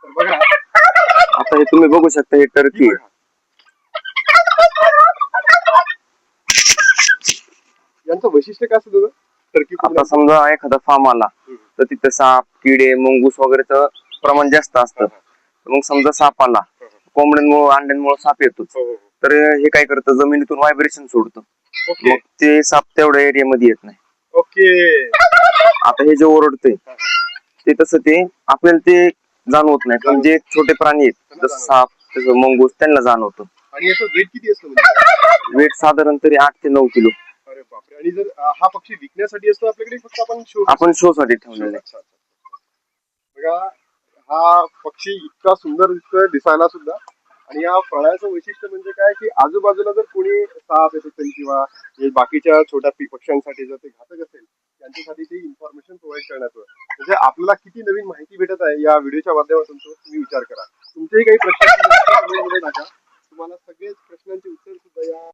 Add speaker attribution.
Speaker 1: तर बघा
Speaker 2: आता हे तुम्ही बघू शकता, हे टर्की आहे.
Speaker 1: यांचं वैशिष्ट्य काय असतं टर्की?
Speaker 2: आता समजा एखादा फार्म आला तर तिथे साप, किडे, मुंगूस वगैरेचं प्रमाण जास्त असतं. मग समजा साप आला, कोंबड्यांमुळे अंड्यांमुळे साप येतो, तर हे काय करतं, जमिनीतून व्हायब्रेशन सोडतं. मग ते साप तेवढ्या एरियामध्ये येत नाही.
Speaker 1: ओके.
Speaker 2: आता हे जे ओरडते ते तसं ते आपल्याला ते जाणवत नाही, पण जे छोटे प्राणी आहेत जसं साप, तसं मंगूस, त्यांना जाणवतं.
Speaker 1: आणि याचं वेट किती असतं?
Speaker 2: वेट साधारण तरी 8 ते 9 किलो.
Speaker 1: अरे बापरे. आणि जर हा पक्षी विकण्यासाठी असतो आपल्याकडे, फक्त
Speaker 2: आपण शो साठी ठेवलेला आहे.
Speaker 1: बघा हा पक्षी इतका सुंदर दिसतोय दिसायला सुद्धा. आणि या फळाचं वैशिष्ट्य म्हणजे काय की आजूबाजूला जर कोणी साप येत असेल किंवा बाकीच्या छोट्या पक्ष्यांसाठी जर ते घातक असेल, त्यांच्यासाठी ते इन्फॉर्मेशन प्रोव्हाइड करण्यात म्हणजे आपल्याला किती नवीन माहिती भेटत आहे या व्हिडिओच्या माध्यमातून, तुम्ही विचार करा. तुमचेही काही प्रश्न टाका, तुम्हाला सगळेच प्रश्नांची उत्तर सुद्धा या